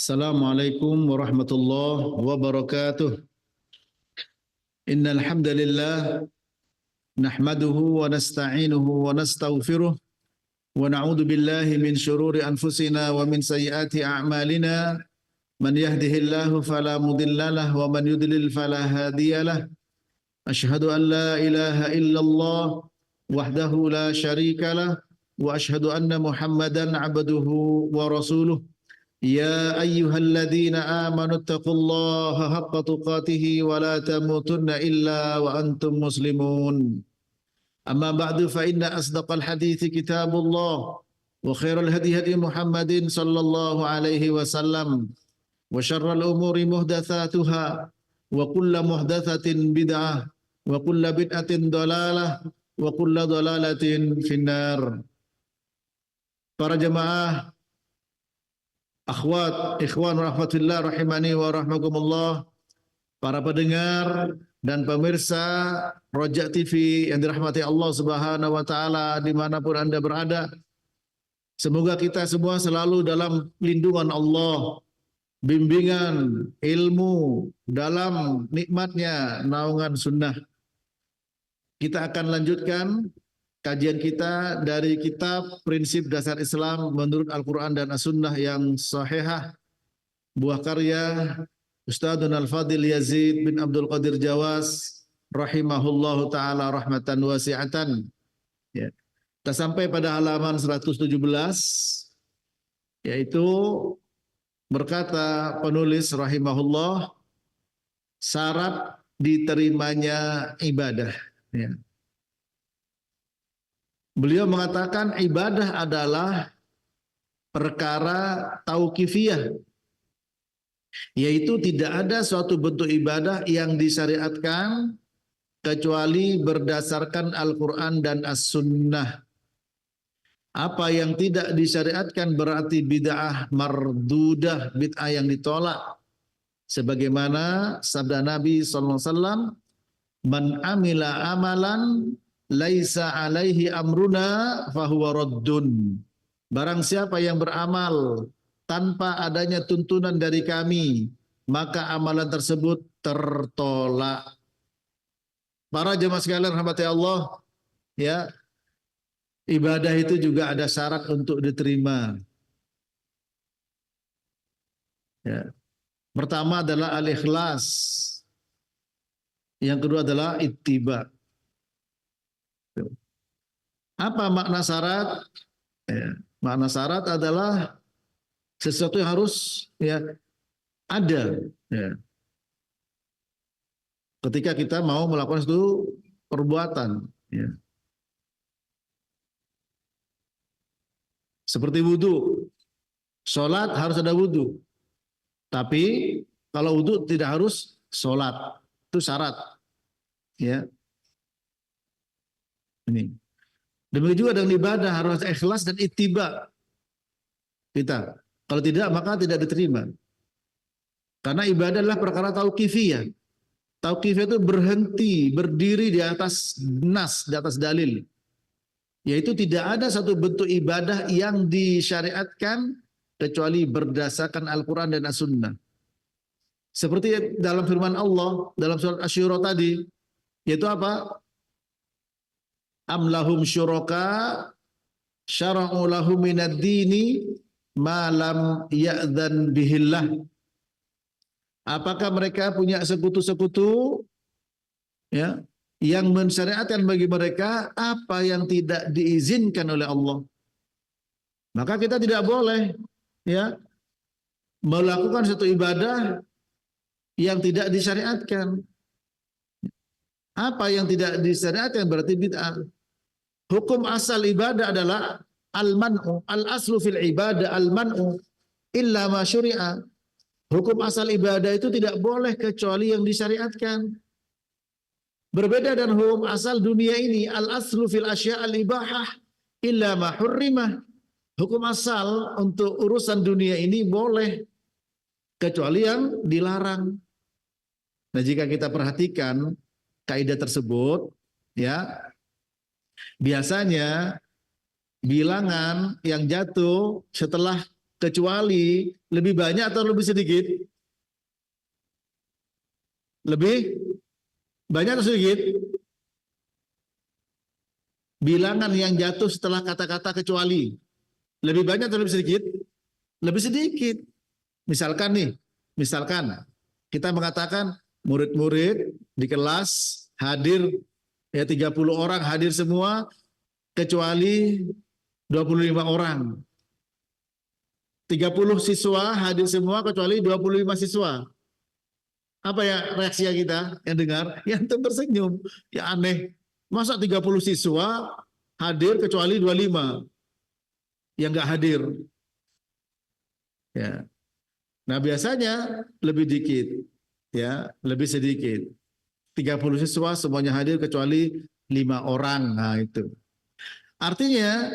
Assalamualaikum warahmatullahi wabarakatuh. Innal hamdalillah nahmaduhu wa nasta'inuhu wa nastaghfiruh wa na'udzu billahi min shururi anfusina wa min sayyiati a'malina. Man yahdihillahu fala mudhillalah wa man yudlil fala hadiyalah. Asyhadu an la ilaha illallah wahdahu la syarikalah wa asyhadu anna Muhammadan 'abduhu wa rasuluh. يا أيها الذين آمنوا اتقوا الله حق تقاته ولا تموتن إلا وأنتم مسلمون أما بعد فإن أصدق الحديث كتاب الله وخير الهدي هدي محمد صلى الله عليه وسلم وشر الأمور محدثاتها وكل محدثة بدعة وكل بدعة ضلالة وكل ضلالة في النار. Para jemaah, akhwat, ikhwan rahmatullah rahimani wa rahmakumullah, para pendengar dan pemirsa Rojak TV yang dirahmati Allah Subhanahu wa taala dimanapun Anda berada. Semoga kita semua selalu dalam lindungan Allah, bimbingan ilmu dalam nikmatnya naungan sunnah. Kita akan lanjutkan kajian kita dari kitab Prinsip Dasar Islam menurut Al-Quran dan As-Sunnah yang sahihah, buah karya Ustadzun Al-Fadil Yazid bin Abdul Qadir Jawas rahimahullahu ta'ala rahmatan wasi'atan. Ya. Kita sampai pada halaman 117, yaitu berkata penulis rahimahullah, syarat diterimanya ibadah. Ya. Beliau mengatakan ibadah adalah perkara tauqifiyah, yaitu tidak ada suatu bentuk ibadah yang disyariatkan kecuali berdasarkan Al-Quran dan As-Sunnah. Apa yang tidak disyariatkan berarti bid'ah mardudah, bid'ah yang ditolak. Sebagaimana sabda Nabi SAW, man amila amalan laisa alaihi amruna fahuwa raddun. Barang siapa yang beramal tanpa adanya tuntunan dari kami, maka amalan tersebut tertolak. Para jemaah sekalian rahmati Allah, ya, ibadah itu juga ada syarat untuk diterima. Ya. Pertama adalah al-ikhlas. Yang kedua adalah ittiba. Apa makna syarat? Ya, makna syarat adalah sesuatu yang harus ada. Ya. Ketika kita mau melakukan suatu perbuatan. Ya. Seperti wudhu. Sholat harus ada wudhu. Tapi kalau wudhu tidak harus sholat. Itu syarat. Ya. Ini. Demikian juga dengan ibadah harus ikhlas dan ittiba kita. Kalau tidak maka tidak diterima. Karena ibadah adalah perkara tauqifiyah. Tauqifiyah itu berhenti, berdiri di atas nas, di atas dalil. Yaitu tidak ada satu bentuk ibadah yang disyariatkan kecuali berdasarkan Al-Quran dan As-Sunnah. Seperti dalam firman Allah dalam surat Asy-Syura tadi, yaitu apa? Am lahum syuraka syara'u lahum minad dini ma lam ya'dzan bihillah. Apakah mereka punya sekutu-sekutu ya yang mensyariatkan bagi mereka apa yang tidak diizinkan oleh Allah? Maka kita tidak boleh ya melakukan satu ibadah yang tidak disyariatkan. Apa yang tidak disyariatkan berarti bid'ah. Hukum asal ibadah adalah al-man'u, al-aslu fil ibadah al-man'u illa ma syuri'a. Hukum asal ibadah itu tidak boleh kecuali yang disyariatkan. Berbeda dengan hukum asal dunia ini, al-aslu fil asya' al-ibahah illa ma hurrimah. Hukum asal untuk urusan dunia ini boleh kecuali yang dilarang. Nah, jika kita perhatikan kaidah tersebut, ya, biasanya bilangan yang jatuh setelah kecuali lebih banyak atau lebih sedikit? Lebih banyak atau sedikit? Bilangan yang jatuh setelah kata-kata kecuali. Lebih banyak atau lebih sedikit? Lebih sedikit. Misalkan nih, misalkan kita mengatakan murid-murid di kelas hadir ya 30 orang hadir semua kecuali 25 orang. 30 siswa hadir semua kecuali 25 siswa. Apa ya reaksi kita yang dengar? Yang tersenyum. Ya aneh. Masa 30 siswa hadir kecuali 25 yang nggak hadir? Ya. Nah, biasanya lebih dikit, ya, lebih sedikit. 30 siswa semuanya hadir kecuali 5 orang. Nah, itu. Artinya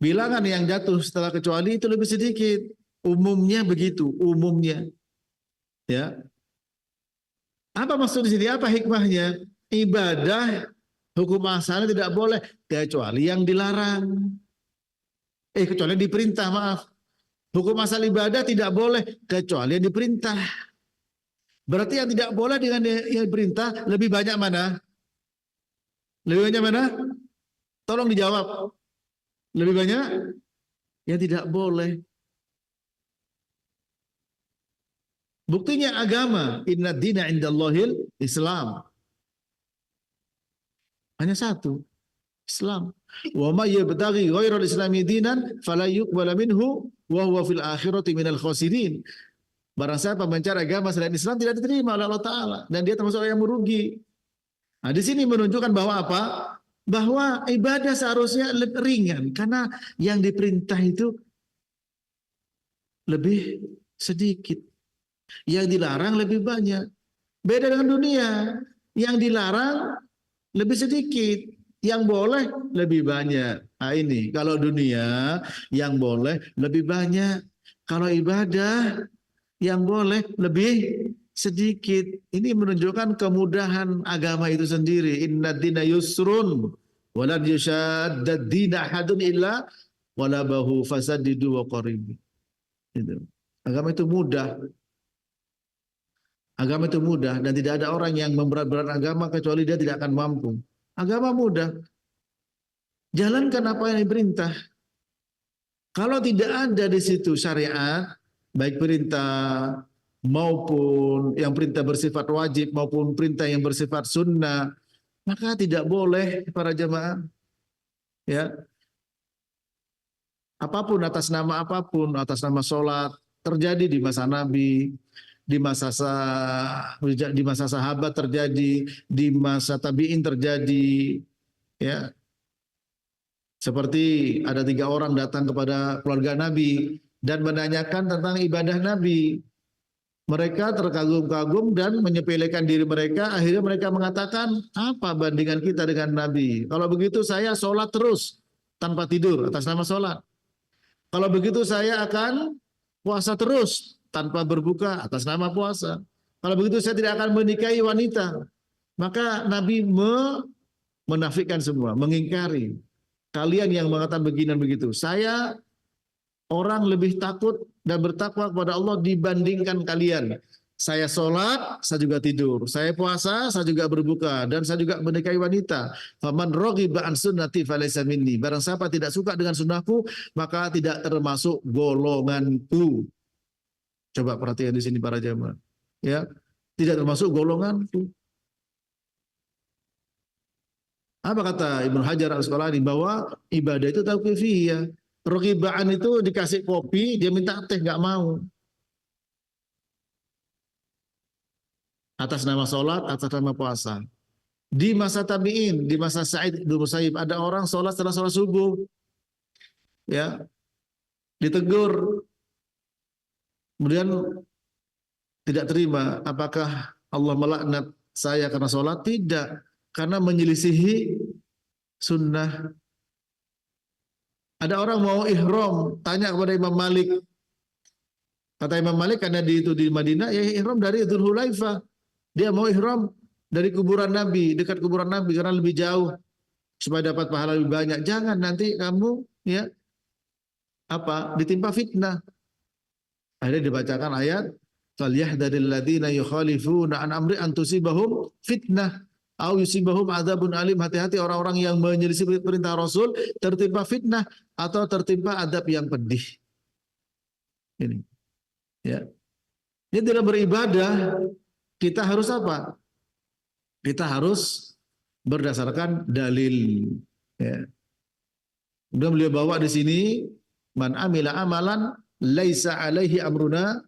bilangan yang jatuh setelah kecuali itu lebih sedikit. Umumnya begitu, umumnya. Ya. Apa maksud di sini? Apa hikmahnya? Ibadah hukum asalnya tidak boleh kecuali yang dilarang. Kecuali yang diperintah, maaf. Hukum asal ibadah tidak boleh kecuali yang diperintah. Berarti yang tidak boleh dengan yang diperintah lebih banyak mana? Lebih banyak mana? Tolong dijawab. Lebih banyak yang tidak boleh. Buktinya agama, inna dina indallahil Islam. Hanya satu, Islam. Wa may yabtaghi ghairal islami dinan fala yuqbal minhu wa huwa fil akhirati minal khasirin. Barang siapa mencari agama selain Islam tidak diterima oleh Allah Ta'ala dan dia termasuk orang yang merugi. Nah, di sini menunjukkan bahwa apa? Bahwa ibadah seharusnya lebih ringan karena yang diperintah itu lebih sedikit. Yang dilarang lebih banyak. Beda dengan dunia. Yang dilarang lebih sedikit. Yang boleh lebih banyak. Nah ini, kalau dunia yang boleh lebih banyak. Kalau ibadah yang boleh lebih sedikit. Ini menunjukkan kemudahan agama itu sendiri. Inna dina yusrun. Walan yushaddad dina hadun illa walabahu fasadidu wa qaribi. Agama itu mudah. Agama itu mudah dan tidak ada orang yang memberat-berat agama kecuali dia tidak akan mampu. Agama mudah. Jalankan apa yang diperintah. Kalau tidak ada di situ syariat, baik perintah maupun yang perintah bersifat wajib maupun perintah yang bersifat sunnah, maka tidak boleh para jemaah. Ya. Apapun atas nama sholat terjadi di masa Nabi, di masa sahabat terjadi, di masa tabi'in terjadi, ya. Seperti ada 3 orang datang kepada keluarga Nabi dan menanyakan tentang ibadah Nabi. Mereka terkagum-kagum dan menyepelekan diri mereka. Akhirnya mereka mengatakan, apa bandingan kita dengan Nabi? Kalau begitu saya sholat terus tanpa tidur atas nama sholat. Kalau begitu saya akan puasa terus tanpa berbuka atas nama puasa. Kalau begitu saya tidak akan menikahi wanita. Maka Nabi menafikan semua, mengingkari. Kalian yang mengatakan begini dan begitu. Saya orang lebih takut dan bertakwa kepada Allah dibandingkan kalian. Saya sholat, saya juga tidur. Saya puasa, saya juga berbuka. Dan saya juga menikahi wanita. Faman raghiba an sunnati falaysa minni. Barang siapa tidak suka dengan sunnahku, maka tidak termasuk golonganku. Coba perhatikan di sini para jamaah. Ya, tidak termasuk golonganku. Apa kata Ibnu Hajar Al-Asqalani? Bahwa ibadah itu tauqifiyah. Roghibaan itu dikasih kopi, dia minta teh, nggak mau. Atas nama sholat, atas nama puasa. Di masa tabi'in, di masa Sa'id bin Musayyib, ada orang sholat setelah sholat subuh. Ya, ditegur. Kemudian tidak terima. Apakah Allah melaknat saya karena sholat? Tidak. Karena menyelisihi sunnah. Ada orang mau ihram, tanya kepada Imam Malik. Kata Imam Malik, karena di Madinah, ya ihram dari Dzul Hulaifah. Dia mau ihram dari kuburan Nabi, dekat kuburan Nabi, karena lebih jauh, supaya dapat pahala lebih banyak. Jangan nanti kamu ya apa? Ditimpa fitnah. Akhirnya dibacakan ayat falyahdharil ladzina yukhalifuna an amri an tusibahum fitnah au yusibahum adzabun alim. Hati-hati orang-orang yang menyelisih perintah Rasul tertimpa fitnah atau tertimpa adab yang pedih. Ini ya. Ini dalam beribadah kita harus apa? Kita harus berdasarkan dalil. Ya. Kemudian beliau bawa di sini man amila amalan laisa alaihi amruna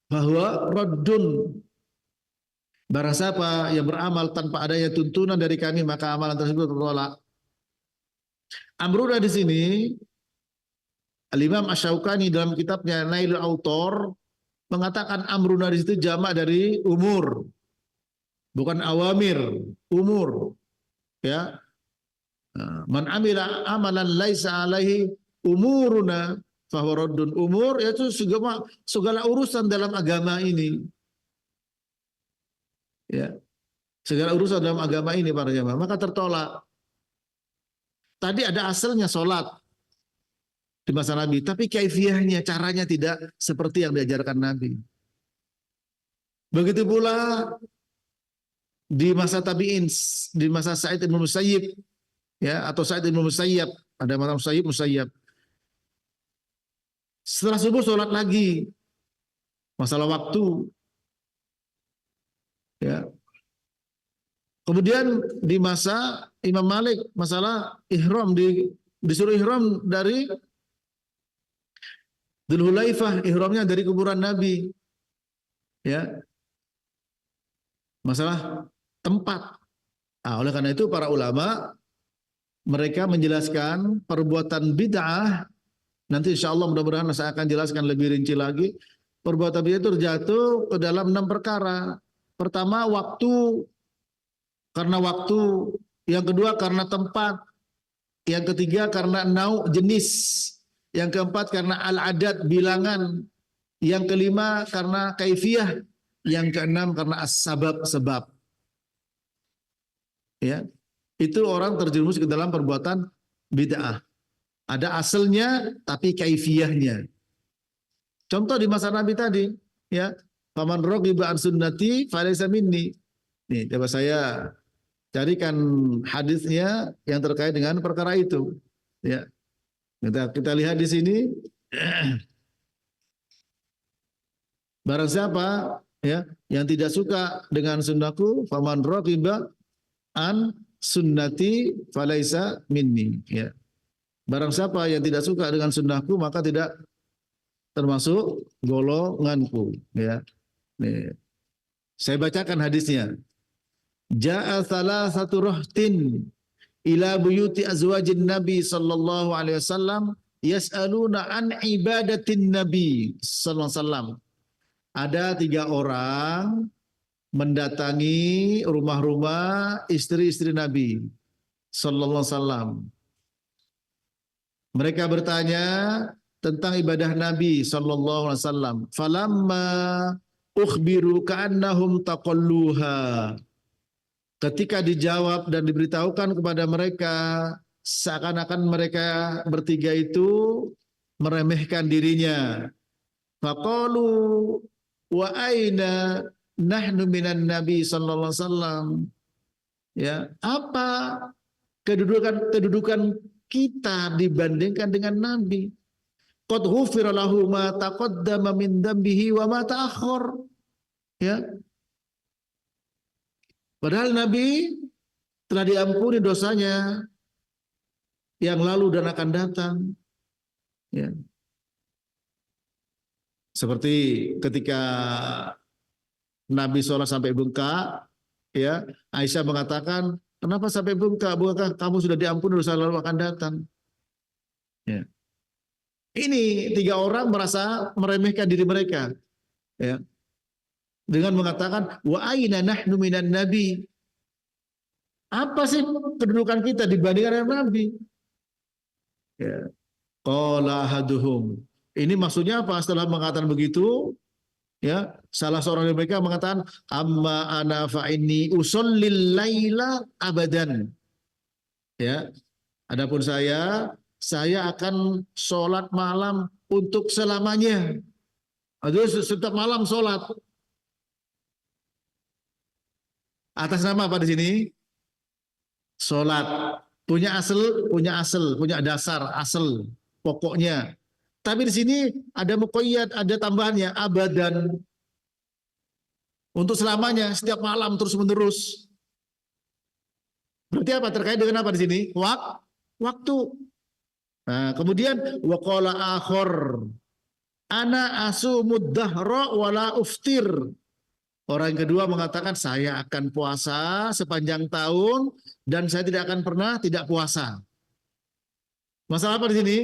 bahwa raddun. Barang siapa yang beramal tanpa adanya tuntunan dari kami maka amalan tersebut tertolak. Amruna di sini Al-Imam Asy-Syaukani dalam kitabnya Nailul Autor mengatakan amruna di situ jamak dari umur. Bukan awamir, umur. Ya. Man amila amalan laisa alaihi umuruna fahuwa raddun. Umur yaitu segala urusan dalam agama ini. Ya. Segala urusan dalam agama ini para jamaah maka tertolak. Tadi ada asalnya sholat di masa Nabi, tapi kaifiyahnya, caranya tidak seperti yang diajarkan Nabi. Begitu pula di masa tabi'in, di masa Sa'id bin Musayyib, ya, atau Sa'id bin Musayyab, ada mana Musayyab. Setelah subuh sholat lagi, masalah waktu, ya. Kemudian di masa Imam Malik, masalah ihram, disuruh ihram dari Dzul Hulaifah, ihramnya dari kuburan Nabi, ya. Masalah tempat. Nah, oleh karena itu para ulama mereka menjelaskan perbuatan bid'ah. Nanti insya Allah mudah-mudahan saya akan jelaskan lebih rinci lagi. Perbuatan bid'ah itu terjatuh ke dalam 6 perkara. Pertama waktu, karena waktu. Yang kedua karena tempat. Yang ketiga karena nau, jenis. Yang keempat karena al-adat, bilangan. Yang kelima karena kaifiyah. Yang keenam karena as-sabab, sebab. Ya, itu orang terjerumus ke dalam perbuatan bid'ah. Ada asalnya tapi kaifiyahnya. Contoh di masa Nabi tadi, ya, faman raghiba an sunnati falaysa minni. Nih, coba saya carikan hadisnya yang terkait dengan perkara itu. Ya, kita lihat di sini. Barang siapa, ya, yang tidak suka dengan sunnahku, faman raghiba an sunnati falaisa minni, ya. Barang siapa yang tidak suka dengan sunnahku maka tidak termasuk golonganku, ya. Nih. Saya bacakan hadisnya. Ja'a salasatu rahtin ila buyuti azwajin Nabi sallallahu alaihi wasallam yas'aluna an ibadatin Nabi sallallahu alaihi wasallam. Ada 3 orang mendatangi rumah-rumah istri-istri Nabi sallallahu alaihi wasallam. Mereka bertanya tentang ibadah Nabi sallallahu alaihi wasallam. Falamma ukhbiru ka'annahum taqalluha. Ketika dijawab dan diberitahukan kepada mereka, seakan-akan mereka bertiga itu meremehkan dirinya. Faqalu wa aina nahnu minan Nabi sallallahu alaihi wasallam. Ya, apa kedudukan kita dibandingkan dengan Nabi? Qad ghufira lahu ma taqaddama min dambihi wa ma ta'akhkhar. Ya. Padahal Nabi telah diampuni dosanya yang lalu dan akan datang. Ya. Seperti ketika Nabi sholat sampai bengkak, ya, Aisyah mengatakan, kenapa sampai bengkak? Bukankah kamu sudah diampuni dosa lalu akan datang? Ya. Ini 3 orang merasa meremehkan diri mereka, ya, dengan mengatakan wa aina nahnu minan nabi. Apa sih kedudukan kita dibandingkan dengan Nabi? Ya. Qala ahaduhum. Ini maksudnya apa? Setelah mengatakan begitu, ya, salah seorang dari mereka mengatakan amma ana fa inni usallil laila abadan. Ya. Adapun saya saya akan sholat malam untuk selamanya. Jadi setiap malam sholat. Atas nama apa di sini? Sholat. Punya asal, punya dasar, asal, pokoknya. Tapi di sini ada muqayyad, ada tambahannya, abadan. Untuk selamanya, setiap malam terus-menerus. Berarti apa? Terkait dengan apa di sini? Waktu. Nah, kemudian waqala akhor ana asumud dahra wala uftir. Orang yang kedua mengatakan saya akan puasa sepanjang tahun dan saya tidak akan pernah tidak puasa. Masalah apa di sini?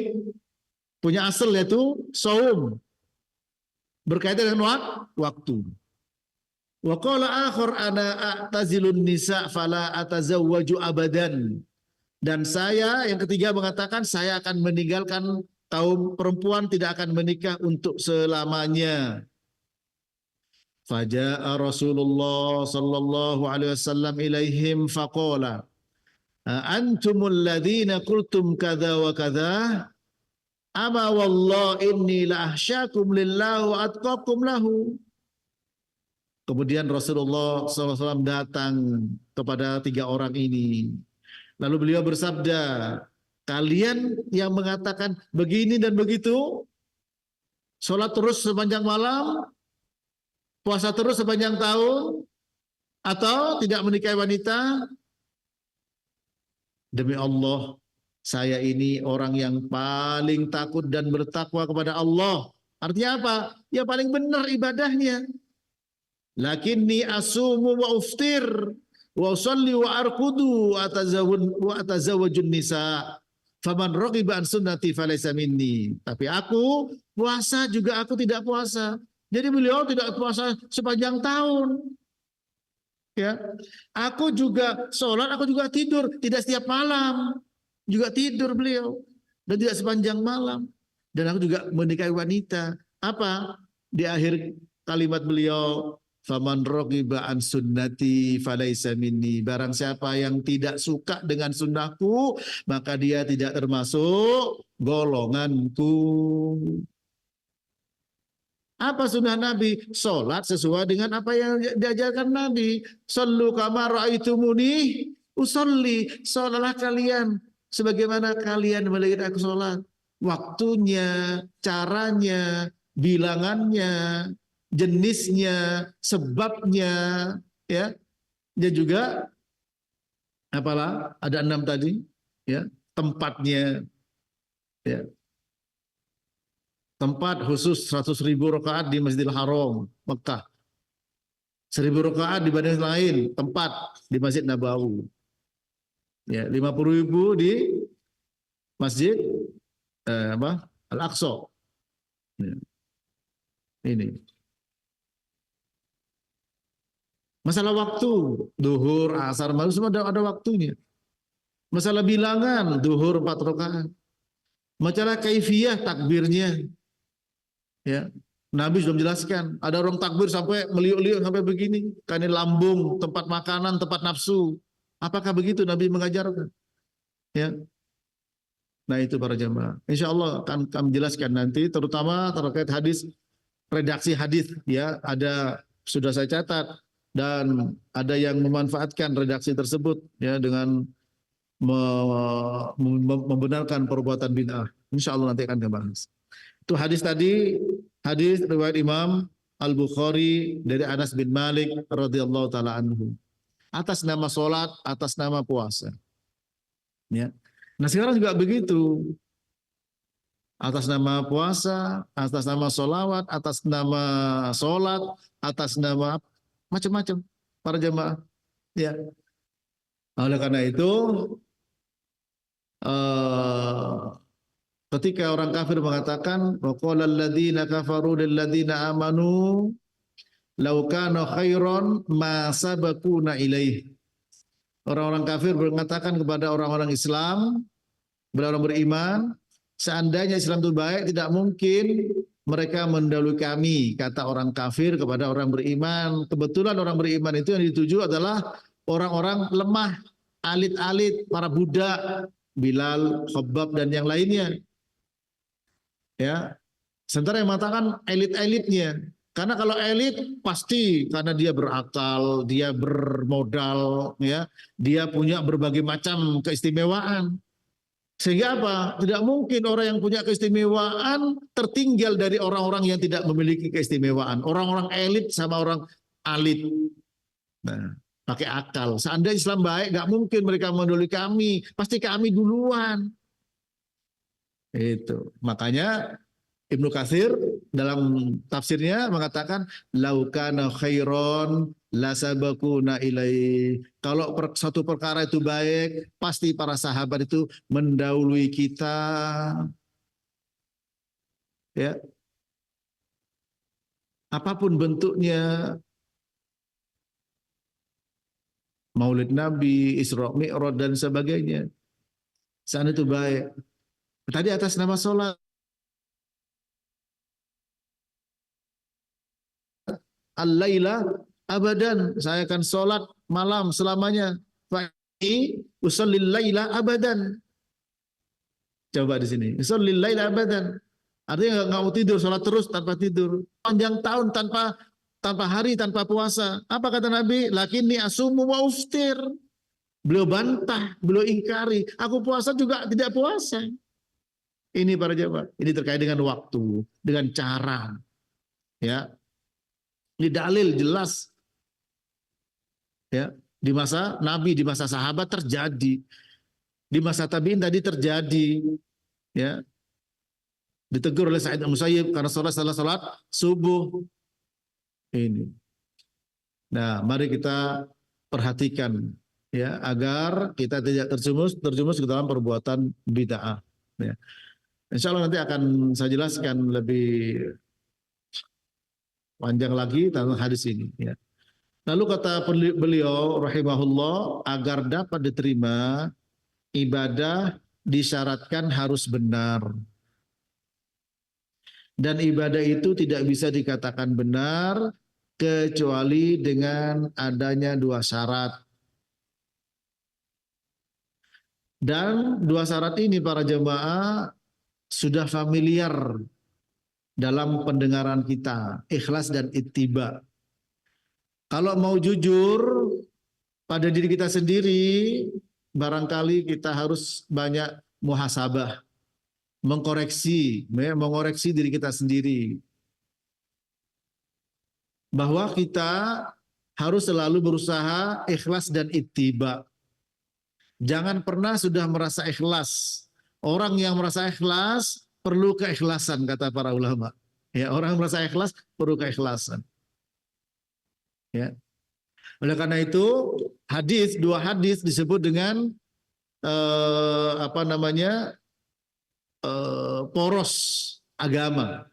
Punya asal yaitu saum. Berkaitan dengan waktu. Wa qala akhar ana a'tazilun nisa fala atazawwaju abadan. Dan saya yang ketiga mengatakan saya akan meninggalkan kaum perempuan, tidak akan menikah untuk selamanya. Faja'a Rasulullah sallallahu alaihi wasallam ilaihim faqala antumul ladzina qultum kadza wa kadza ama wallahi inni la ahsyakum lillahi wa atqakum lahu. Kemudian Rasulullah SAW datang kepada tiga orang ini. Lalu beliau bersabda, kalian yang mengatakan begini dan begitu, sholat terus sepanjang malam, puasa terus sepanjang tahun, atau tidak menikahi wanita, demi Allah, saya ini orang yang paling takut dan bertakwa kepada Allah. Artinya apa? Ya paling benar ibadahnya. Lakinni asumu wa uftir wa usalli wa arkudu wa atazawwajun nisa. Faman raghiba an sunnati falaysa minni. Tapi aku puasa juga aku tidak puasa. Jadi beliau tidak puasa sepanjang tahun. Ya. Aku juga sholat, aku juga tidur, tidak setiap malam. Juga tidur beliau dan tidak sepanjang malam. Dan aku juga menikahi wanita. Apa? Di akhir kalimat beliau, faman raghiba an sunnati falaysa minni. Barang siapa yang tidak suka dengan sunnahku, maka dia tidak termasuk golonganku. Apa sunnah Nabi? Sholat sesuai dengan apa yang diajarkan Nabi. Sallu kama ra'aitumuni usolli. Sholatlah kalian sebagaimana kalian melihat aku sholat. Waktunya, caranya, bilangannya, jenisnya, sebabnya, ya. Dan juga apalah ada 6 tadi, ya, tempatnya, ya. Tempat khusus 100.000 rakaat di Masjidil Haram, Mekah. 1.000 rakaat di badan lain, tempat di Masjid Nabawi. Ya, 50.000 di Masjid Al-Aqsa. Ya. Ini. Masalah waktu, duhur, asar, maghrib semua ada waktunya. Masalah bilangan, duhur 4 rakaat. Masalah kaifiyah takbirnya. Ya. Nabi sudah menjelaskan, ada orang takbir sampai meliuk-liuk sampai begini, karena lambung, tempat makanan, tempat nafsu. Apakah begitu Nabi mengajarkan? Ya. Nah, itu para jamaah. Insya Allah akan kami jelaskan nanti, terutama terkait hadis, redaksi hadis, ya, ada sudah saya catat dan ada yang memanfaatkan redaksi tersebut, ya, dengan membenarkan perbuatan bid'ah. Insya Allah nanti akan kita bahas. Itu hadis tadi, hadis riwayat Imam Al-Bukhari dari Anas bin Malik radhiyallahu taala anhu. Atas nama sholat, atas nama puasa. Ya. Nah sekarang juga begitu. Atas nama puasa, atas nama sholawat, atas nama sholat, atas nama macam-macam para jemaah. Ya. Oleh karena itu, ketika orang kafir mengatakan waqala alladziina kafaru lil ladziina amanu law kana khairan ma sabaquna ilaih. Orang-orang kafir mengatakan kepada orang-orang Islam, kepada orang beriman, seandainya Islam itu baik, tidak mungkin mereka mendahului kami, kata orang kafir kepada orang beriman. Kebetulan orang beriman itu yang dituju adalah orang-orang lemah, alit-alit, para budak, Bilal, Khabbab dan yang lainnya. Ya. Sementara yang mengatakan elit-elitnya. Karena kalau elit pasti karena dia berakal, dia bermodal, ya, dia punya berbagai macam keistimewaan. Sehingga apa? Tidak mungkin orang yang punya keistimewaan tertinggal dari orang-orang yang tidak memiliki keistimewaan. Orang-orang elit sama orang alit. Nah, pakai akal. Seandainya Islam baik, nggak mungkin mereka mendahului kami. Pasti kami duluan. Itu. Makanya Ibnu Katsir dalam tafsirnya mengatakan laukana khairon lasabakuna ilai. Kalau satu perkara itu baik, pasti para sahabat itu mendahului kita. Ya, apapun bentuknya, Maulid Nabi, Isra Mi'raj dan sebagainya. Saat itu baik. Tadi atas nama sholat. Al-laila abadan. Saya akan sholat malam selamanya. Fa'i usallil laila abadan. Coba di sini. Usallil laila abadan. Artinya nggak mau tidur, sholat terus tanpa tidur. Panjang tahun tanpa hari, tanpa puasa. Apa kata Nabi? Lakinni asumu wa uftir. Beliau bantah, beliau ingkari. Aku puasa juga tidak puasa. Ini para jemaah. Ini terkait dengan waktu, dengan cara. Ya, ini dalil jelas. Ya, di masa Nabi, di masa sahabat terjadi. Di masa tabi'in tadi terjadi. Ya, ditegur oleh Sa'id al-Musayyib karena salah salat subuh. Ini. Nah, mari kita perhatikan ya agar kita tidak terjumus ke dalam perbuatan bid'ah. Ya. Insya Allah nanti akan saya jelaskan lebih panjang lagi tentang hadis ini. Ya. Lalu kata beliau rahimahullah, agar dapat diterima ibadah disyaratkan harus benar. Dan ibadah itu tidak bisa dikatakan benar kecuali dengan adanya dua syarat. Dan dua syarat ini para jemaah sudah familiar dalam pendengaran kita, ikhlas dan ittiba. Kalau mau jujur pada diri kita sendiri, barangkali kita harus banyak muhasabah, mengoreksi diri kita sendiri. Bahwa kita harus selalu berusaha ikhlas dan ittiba. Jangan pernah sudah merasa ikhlas. Orang yang merasa ikhlas perlu keikhlasan kata para ulama. Ya, orang yang merasa ikhlas perlu keikhlasan. Ya. Oleh karena itu dua hadis disebut dengan poros agama.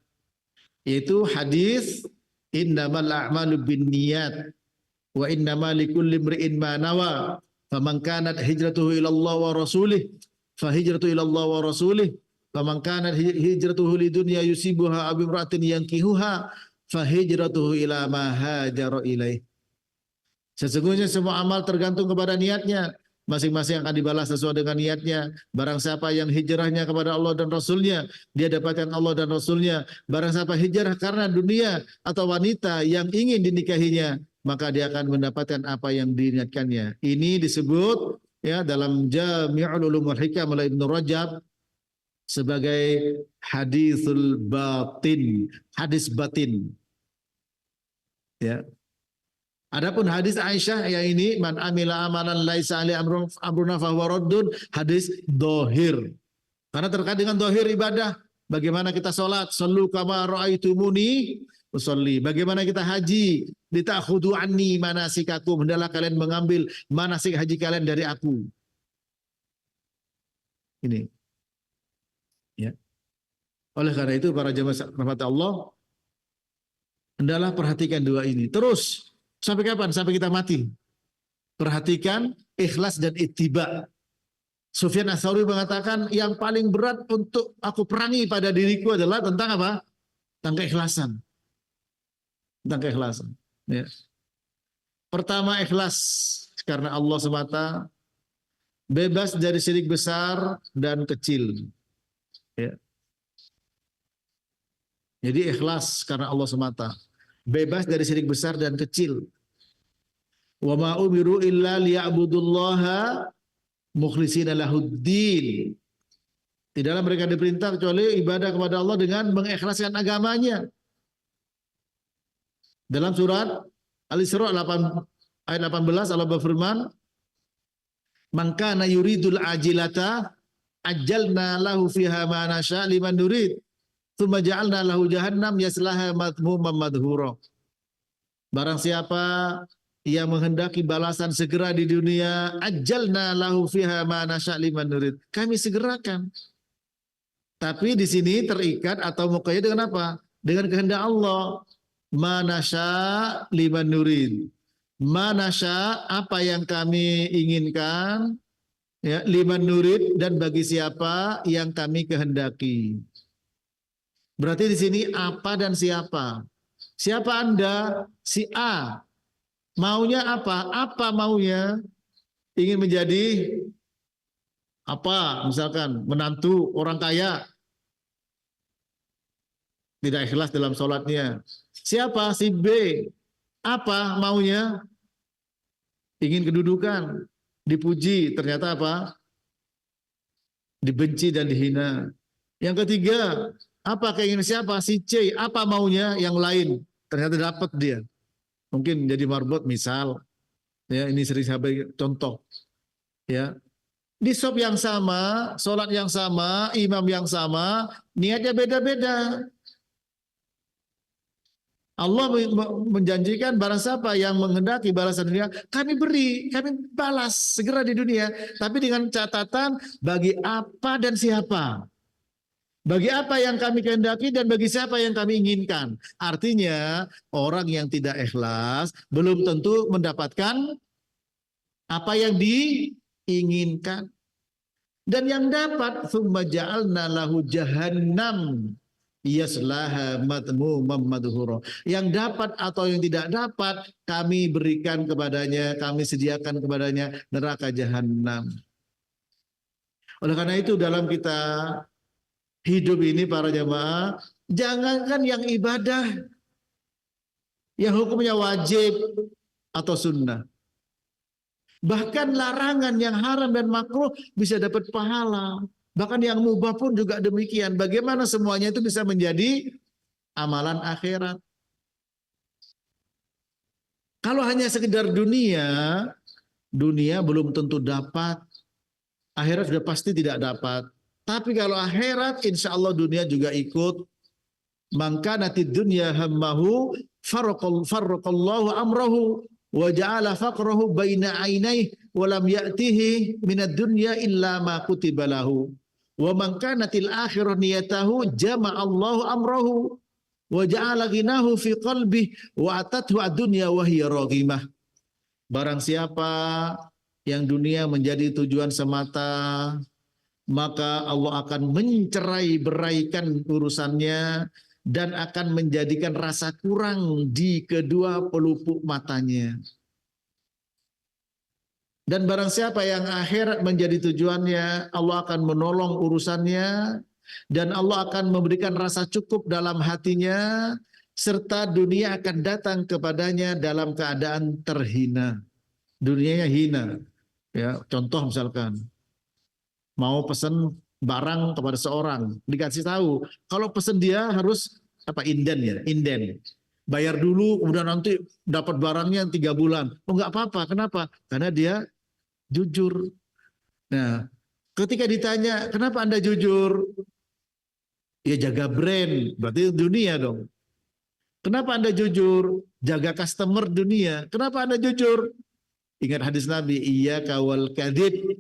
Yaitu hadis innamal a'malu binniyat wa innamal likulli imri'in ma nawa. Faman kanat hijratuhu ila Allah wa rasulih fa hijratu ila Allah wa rasulih. Faman kanat hijratuhu lidunya yusibuha aw imra'atin yankihuha fa hijratuhu ila ma hajara ilaih. Sesungguhnya semua amal tergantung kepada niatnya. Masing-masing akan dibalas sesuai dengan niatnya. Barang siapa yang hijrahnya kepada Allah dan Rasulnya, dia dapatkan Allah dan Rasulnya. Barang siapa hijrah karena dunia atau wanita yang ingin dinikahinya, maka dia akan mendapatkan apa yang diniatkannya. Ini disebut ya dalam Jami'ul Ulum wal Hikam oleh Ibnu Rajab sebagai hadisul batin, hadis batin. Ya. Adapun hadis Aisyah yang ini man amila amalan laisa ali amruna fahuwa raddun, hadis dohir. Karena terkait dengan dohir ibadah, bagaimana kita sholat, sallu kama ra'aitumuni usolli. Bagaimana kita haji, litakhudu anni manasikakum, hendaklah kalian mengambil manasik haji kalian dari aku. Ini. Ya. Oleh karena itu para jemaah rahmat Allah, hendaklah perhatikan dua ini. Terus sampai kapan? Sampai kita mati. Perhatikan ikhlas dan ittiba. Sufyan Ats-Tsauri mengatakan yang paling berat untuk aku perangi pada diriku adalah tentang apa? Tentang keikhlasan. Tentang keikhlasan. Ya. Pertama ikhlas karena Allah semata. bebas dari syirik besar dan kecil. Ya. Jadi ikhlas karena Allah semata. Bebas dari syirik besar dan kecil. Wa ma umiru illa liya'budullaha mukhlishina lahuddin. Tidaklah mereka diperintah kecuali ibadah kepada Allah dengan mengikhlaskan agamanya. Dalam surat Al-Isra ayat 18 Allah berfirman, "Man kana yuridul ajilata ajjalna lahu fiha ma nasya liman nurid, tsumma ja'alna lahu jahannam yaslaha madhmuman madhura." Barang siapa yang menghendaki balasan segera di dunia, ajjalna lahu fiha ma nasya liman nurid. Kami segerakan. Tapi di sini terikat atau mukanya dengan apa? Dengan kehendak Allah. Manasya liman nurid. Manasya apa yang kami inginkan, ya, liman nurid dan bagi siapa yang kami kehendaki. Berarti di sini apa dan siapa? Siapa Anda? Si A. Maunya apa? Apa maunya? Ingin menjadi apa? Misalkan menantu orang kaya. Tidak ikhlas dalam sholatnya. Siapa? Si B. Apa maunya? Ingin kedudukan, dipuji, ternyata apa? Dibenci dan dihina. Yang ketiga, apa keinginan siapa? Si C. Apa maunya? Yang lain. Ternyata dapat dia. Mungkin jadi marbot misal. Ya, ini sering saya beri contoh. Ya. Di shop yang sama, sholat yang sama, imam yang sama, niatnya beda-beda. Allah menjanjikan barang siapa yang menghendaki balasan dunia, kami beri, kami balas segera di dunia. Tapi dengan catatan bagi apa dan siapa. Bagi apa yang kami kehendaki dan bagi siapa yang kami inginkan. Artinya orang yang tidak ikhlas belum tentu mendapatkan apa yang diinginkan. Dan yang dapat, tsumma ja'alna lahu jahannam yaslaha madhmuman madhura. Yang dapat atau yang tidak dapat kami berikan kepadanya, kami sediakan kepadanya neraka jahanam. Oleh karena itu dalam kita hidup ini para jamaah, jangankan yang ibadah yang hukumnya wajib atau sunnah, bahkan larangan yang haram dan makruh bisa dapat pahala. Bahkan yang mubah pun juga demikian. Bagaimana semuanya itu bisa menjadi amalan akhirat. Kalau hanya sekedar dunia, dunia belum tentu dapat. Akhirat sudah pasti tidak dapat. Tapi kalau akhirat, insya Allah dunia juga ikut. Maka nanti dunia hammahu farraqallahu amrahu wa ja'ala faqrahu baina ainaihi wa lam ya'tihi minad dunya illa ma kutiba lahu. Wa man kanatil akhirah niyatahu jama'allahu amrahu wa ja'ala ghinahu fi qalbihi wa atathu ad-dunya wa hiya raghimah. Barang siapa yang dunia menjadi tujuan semata, maka Allah akan mencerai-beraikan urusannya dan akan menjadikan rasa kurang di kedua pelupuk matanya. Dan barang siapa yang akhirat menjadi tujuannya, Allah akan menolong urusannya dan Allah akan memberikan rasa cukup dalam hatinya, serta dunia akan datang kepadanya dalam keadaan terhina. Dunianya hina. Ya, contoh misalkan mau pesan barang kepada seorang, dikasih tahu kalau pesan dia harus apa, inden ya, inden. Bayar dulu, kemudian nanti dapat barangnya 3 bulan. Oh nggak apa-apa, kenapa? Karena dia jujur. Nah, ketika ditanya, kenapa Anda jujur? Ya jaga brand, berarti dunia dong. Kenapa Anda jujur? Jaga customer dunia. Kenapa Anda jujur? Ingat hadis Nabi, iya kawal kadib.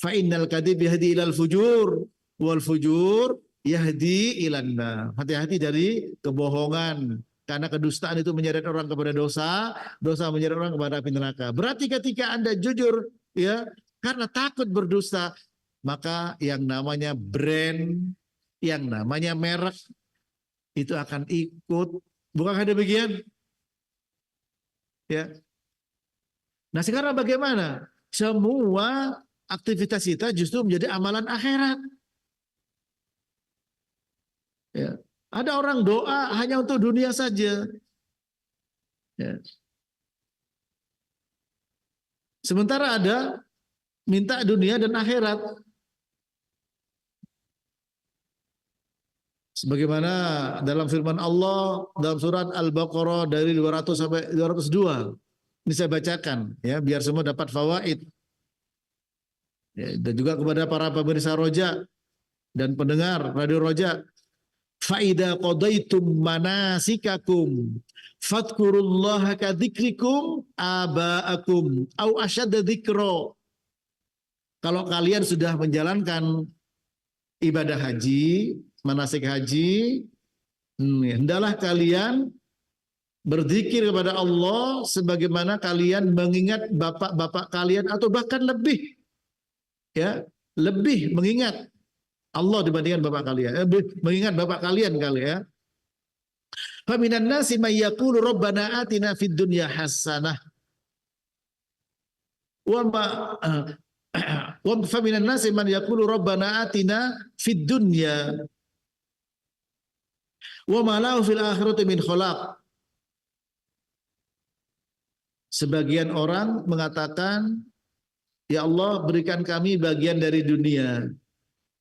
Fa'innal kadib yahdi ilal fujur. Wal fujur yahdi ilanna. Hati-hati dari kebohongan. Karena kedustaan itu menyeret orang kepada dosa, dosa menyeret orang kepada api neraka. Berarti ketika Anda jujur, ya, karena takut berdusta, maka yang namanya brand, yang namanya merek itu akan ikut. Bukankah demikian? Ya. Nah sekarang bagaimana? Semua aktivitas kita justru menjadi amalan akhirat. Ya. Ada orang doa hanya untuk dunia saja. Ya. Sementara ada minta dunia dan akhirat. Sebagaimana dalam firman Allah dalam surat Al-Baqarah dari 200 sampai 202. Ini saya bacakan ya biar semua dapat fawaid. Ya, dan juga kepada para pemirsa Roja dan pendengar Radio Roja. Faida qadaitum manasikakum fadhkurullaha ka dzikrikum abaakum au asyadda dzikra. Kalau kalian sudah menjalankan ibadah haji, manasik haji, hendaklah kalian berzikir kepada Allah sebagaimana kalian mengingat bapak-bapak kalian atau bahkan lebih, ya, lebih mengingat Allah dibandingkan bapak kalian, mengingat bapak kalian kali ya. Faminan nasi may yaqulu rabbana atina fid dunya hasanah wa ma wa faminan nasi man yaqulu rabbana atina fid dunya wa ma lahu fil akhirati min khalaq. Sebagian orang mengatakan, ya Allah berikan kami bagian dari dunia,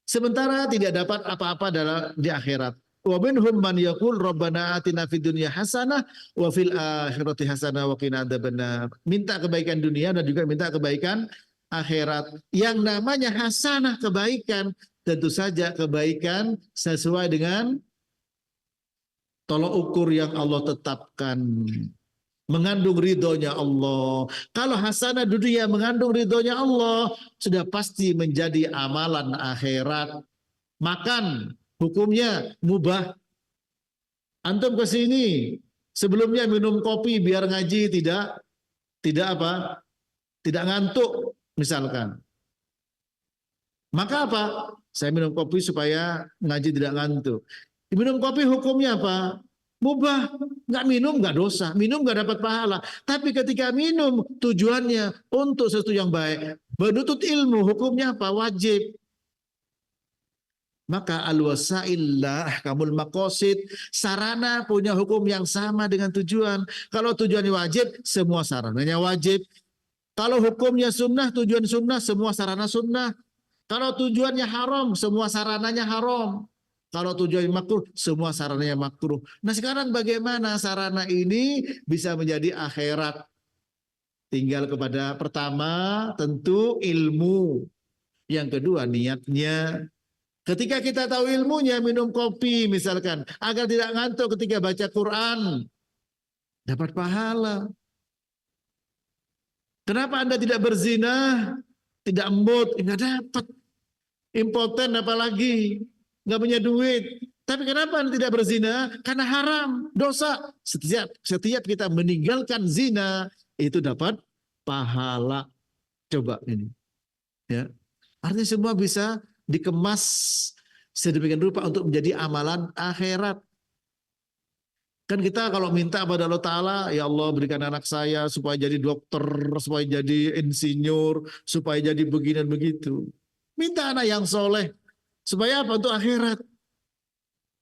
sementara tidak dapat apa-apa di akhirat. Wa minhum man yaqul rabbana atina fid dunya hasanah wa fil akhirati hasanah wa qina adzabannar. Minta kebaikan dunia dan juga minta kebaikan akhirat. Yang namanya hasanah, kebaikan, tentu saja kebaikan sesuai dengan tolok ukur yang Allah tetapkan. Mengandung ridhonya Allah. Kalau hasanah dunia mengandung ridhonya Allah, sudah pasti menjadi amalan akhirat. Makan, hukumnya mubah. Antum ke sini, sebelumnya minum kopi biar ngaji tidak apa? Tidak ngantuk misalkan. Maka apa? Saya minum kopi supaya ngaji tidak ngantuk. Minum kopi hukumnya apa? Mubah, nggak minum nggak dosa, minum nggak dapat pahala. Tapi ketika minum tujuannya untuk sesuatu yang baik, menuntut ilmu, hukumnya apa? Wajib. Maka al-wasaillah ahkamul maqasid, sarana punya hukum yang sama dengan tujuan. Kalau tujuannya wajib, semua sarananya wajib. Kalau hukumnya sunnah, tujuan sunnah, semua sarana sunnah. Kalau tujuannya haram, semua sarananya haram. Kalau tujuan makruh, semua sarananya makruh. Nah sekarang bagaimana sarana ini bisa menjadi akhirat? Tinggal kepada pertama tentu ilmu. Yang kedua niatnya. Ketika kita tahu ilmunya, minum kopi misalkan, agar tidak ngantuk ketika baca Quran, dapat pahala. Kenapa Anda tidak berzina, tidak mood, nggak dapat. Impoten apalagi. Nggak punya duit. Tapi kenapa Anda tidak berzina? Karena haram, dosa. Setiap kita meninggalkan zina, itu dapat pahala. Coba ini. Ya. Artinya semua bisa dikemas sedemikian rupa untuk menjadi amalan akhirat. Kan kita kalau minta kepada Allah Ta'ala, ya Allah berikan anak saya supaya jadi dokter, supaya jadi insinyur, supaya jadi begini dan begitu. Minta anak yang soleh. Supaya apa? Untuk akhirat.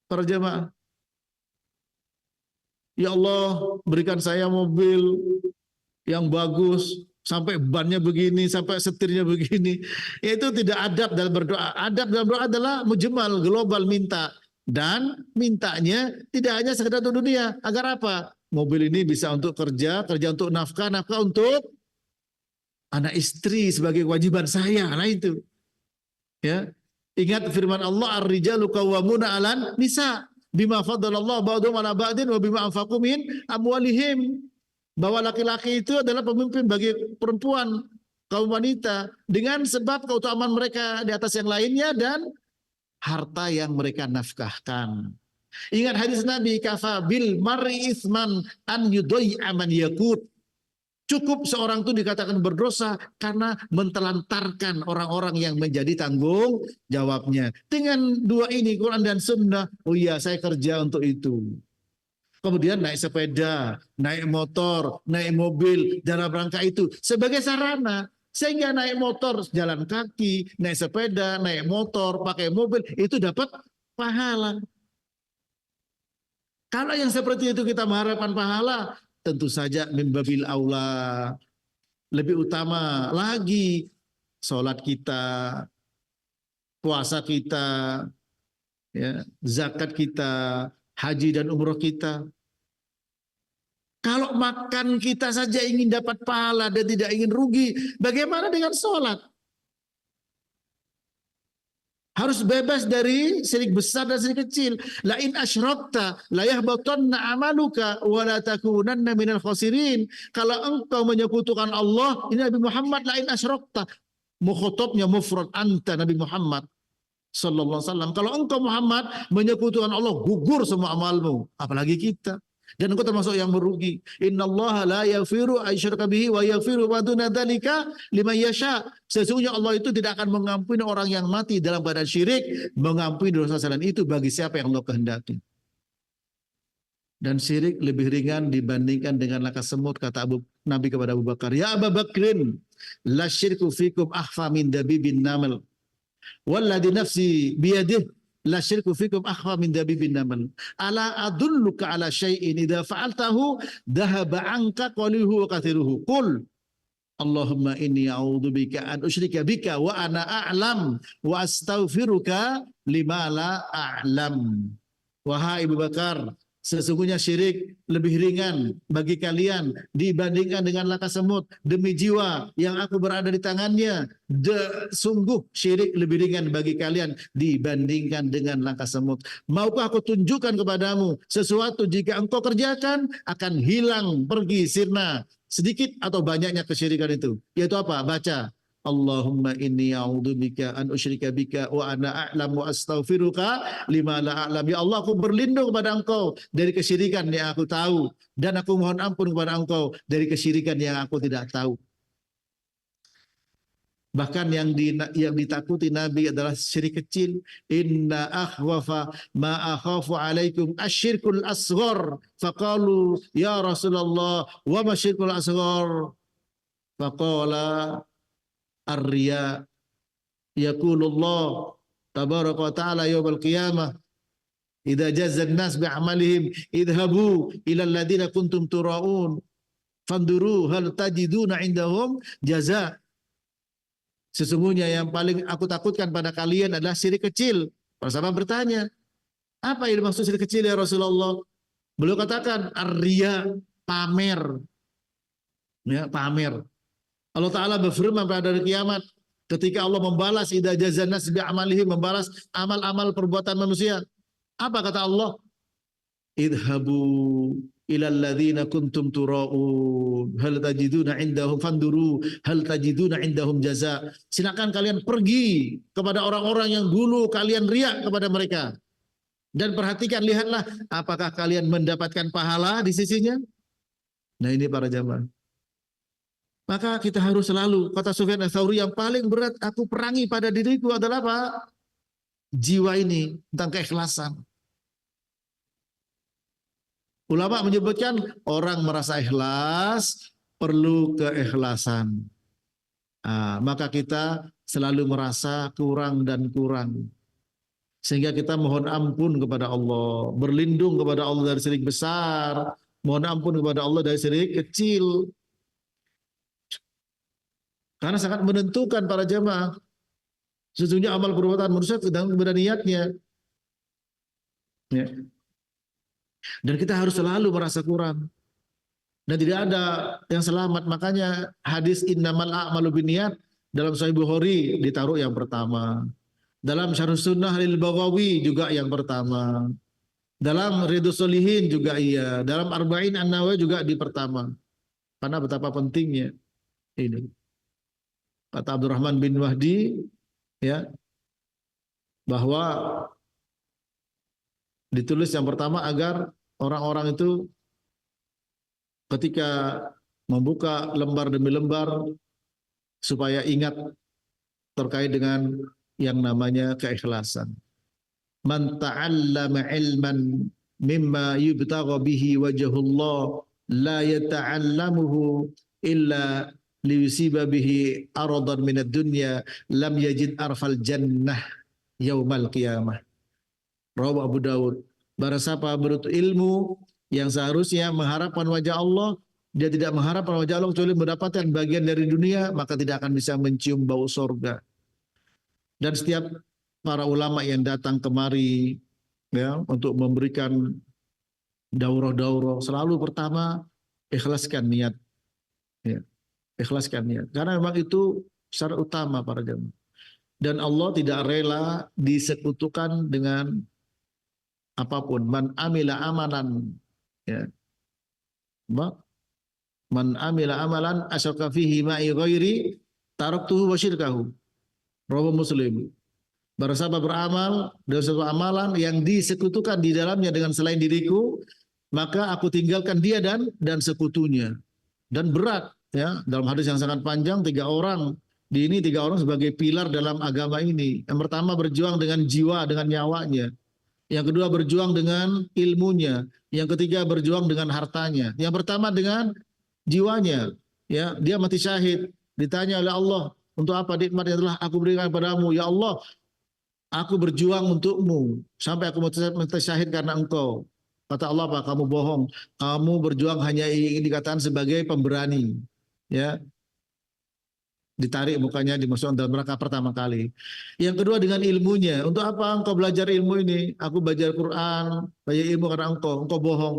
Para jemaah. Ya Allah, berikan saya mobil yang bagus, sampai bannya begini, sampai setirnya begini. Itu tidak adab dalam berdoa. Adab dalam berdoa adalah mujmal, global, minta. Dan mintanya tidak hanya sekedar untuk dunia. Agar apa? Mobil ini bisa untuk kerja, kerja untuk nafkah, nafkah untuk anak istri sebagai kewajiban saya. Nah itu. Ya. Ingat firman Allah, ar-rijalu qawwamuna 'alan nisa bima faddalallahu ba'dhum 'ala ba'din wa bima anfaqu min amwalihim. Bahwa laki-laki itu adalah pemimpin bagi perempuan, kaum wanita, dengan sebab keutamaan mereka di atas yang lainnya dan harta yang mereka nafkahkan. Ingat hadis Nabi, kafa bil mar'i itsman an yudai'a man yakut. Cukup seorang itu dikatakan berdosa karena mentelantarkan orang-orang yang menjadi tanggung jawabnya. Dengan dua ini, Quran dan Sunnah, oh iya saya kerja untuk itu. Kemudian naik sepeda, naik motor, naik mobil, dalam rangka itu. Sebagai sarana. Sehingga naik motor, jalan kaki, naik sepeda, naik motor, pakai mobil, itu dapat pahala. Kalau yang seperti itu kita mengharapkan pahala, tentu saja min babil aula. Lebih utama lagi sholat kita, puasa kita, ya, zakat kita, haji dan umroh kita. Kalau makan kita saja ingin dapat pahala dan tidak ingin rugi, bagaimana dengan sholat? Harus bebas dari syirik besar dan syirik kecil. La in asyrakta la yahbatanna amaluka wa la takunanna minal khasirin. Kalau engkau menyekutukan Allah, ini Nabi Muhammad, la in asyrakta. Mukhatabnya mufrad, anta Nabi Muhammad sallallahu alaihi wasallam. Kalau engkau Muhammad menyekutukan Allah, gugur semua amalmu, apalagi kita. Dan engkau termasuk yang merugi. Innallaha la yaghfiru ayyushraka bihi wa yaghfiru ma duna dzalika liman yasha. Sesungguhnya Allah itu tidak akan mengampuni orang yang mati dalam keadaan syirik, mengampuni dosa selain itu bagi siapa yang Allah kehendaki. Dan syirik lebih ringan dibandingkan dengan langkah semut, kata Nabi kepada Abu Bakar, ya Abu Bakrin, la syirku fikum akhfa min dabibin namal. Walladhi nafsi biyadih, la syirku fikum akhfa min dabibin namal. Ala adulluka ala syai'in idza fa'altahu dhahaba anka qalihu wa kathiruhu. Qul Allahumma inni a'udzubika an usyrika bika wa ana a'lam wa astaghfiruka lima la a'lam. Wahai Abu Bakar, sesungguhnya syirik lebih ringan bagi kalian dibandingkan dengan langkah semut. Demi jiwa yang aku berada di tangannya, sungguh syirik lebih ringan bagi kalian dibandingkan dengan langkah semut. Maukah aku tunjukkan kepadamu sesuatu jika engkau kerjakan akan hilang, pergi, sirna sedikit atau banyaknya kesyirikan itu. Yaitu apa? Baca Allahumma inni a'udzubika an usyrika bika wa ana a'lam wa astaghfiruka lima la a'lam. Ya Allah, aku berlindung kepada Engkau dari kesyirikan yang aku tahu, dan aku mohon ampun kepada Engkau dari kesyirikan yang aku tidak tahu. Bahkan yang ditakuti Nabi adalah syirik kecil. Inna akhwafa ma akhafu alaikum asyirkul asghar. Faqalu ya Rasulullah wa ma syirkul asghar? Faqala ar-riya. Yaqulullah tabaraka wa ta'ala yawmal qiyamah idza jazza an-nas bi'amalihim idhabu ila alladhina kuntum turaun fanduru hal tajiduna indahum jaza. Sesungguhnya yang paling aku takutkan pada kalian adalah syirik kecil. Para sahabat bertanya, apa yang dimaksud syirik kecil ya Rasulullah? Beliau katakan ar-riya, pamer. Ya, pamer. Allah Ta'ala berfirman pada hari kiamat, ketika Allah membalas idza jazanas bi amalihi, membalas amal-amal perbuatan manusia. Apa kata Allah? Idhabu ilal ladzina kuntum turaun hal tajiduna indahum fanduru hal tajiduna indahum jaza. Silakan kalian pergi kepada orang-orang yang dulu kalian riak kepada mereka. Dan perhatikan, lihatlah apakah kalian mendapatkan pahala di sisinya. Nah, ini para jamaah. Maka kita harus selalu, kata Sufyan Ats-Tsauri, yang paling berat aku perangi pada diriku adalah apa? Jiwa ini, tentang keikhlasan. Ulama menyebutkan orang merasa ikhlas perlu keikhlasan. Maka kita selalu merasa kurang dan kurang. Sehingga kita mohon ampun kepada Allah, berlindung kepada Allah dari syirik besar, mohon ampun kepada Allah dari syirik kecil. Karena sangat menentukan para jamaah. Sesungguhnya amal perbuatan manusia tergantung kepada niatnya. Ya. Dan kita harus selalu merasa kurang. Dan tidak ada yang selamat. Makanya hadis innamal a'malu binniyat dalam Sahih Bukhari ditaruh yang pertama. Dalam Syarh Sunnah lil Baghawi juga yang pertama. Dalam Riyadhus Shalihin juga iya. Dalam Arba'in An-Nawawi juga di pertama. Karena betapa pentingnya ini. Kata Abdurrahman bin Mahdi, ya, bahwa ditulis yang pertama agar orang-orang itu ketika membuka lembar demi lembar supaya ingat terkait dengan yang namanya keikhlasan. Man ta'allama ilman mimma yubtagha bihi wajhullah la yata'allamuhu illa liyusiba bihi aradan minad dunya lam yajid arfal jannah yaumal qiyamah. Rawahu Abu Dawud. Barang siapa berut ilmu yang seharusnya mengharapkan wajah Allah, dia tidak mengharapkan wajah Allah kecuali mendapatkan bagian dari dunia, maka tidak akan bisa mencium bau surga. Dan setiap para ulama yang datang kemari ya untuk memberikan daurah-daurah, selalu pertama ikhlaskan niat, ya, ikhlaskan niat. Karena memang itu syarat utama para jemaah. Dan Allah tidak rela disekutukan dengan apapun. Man amila amalan, ya, man amila amalan asyaka fihi ma'i ghairi taraktuhu wa syirkahu. Rawahu Muslim. Barang siapa beramal dengan suatu amalan yang disekutukan di dalamnya dengan selain diriku, maka aku tinggalkan dia dan sekutunya. Dan berat ya, dalam hadis yang sangat panjang, tiga orang sebagai pilar dalam agama ini. Yang pertama berjuang dengan jiwa, dengan nyawanya. Yang kedua berjuang dengan ilmunya. Yang ketiga berjuang dengan hartanya. Yang pertama dengan jiwanya. Ya, dia mati syahid. Ditanya oleh Allah, untuk apa nikmat yang telah aku berikan padamu? Ya Allah, aku berjuang untukmu sampai aku mati syahid karena engkau. Kata Allah, apa? Kamu bohong. Kamu berjuang hanya ingin dikatakan sebagai pemberani. Ya, ditarik mukanya, dimasukkan dalam neraka pertama kali. Yang kedua dengan ilmunya. Untuk apa engkau belajar ilmu ini? Aku belajar Quran, belajar ilmu karena engkau. Engkau bohong.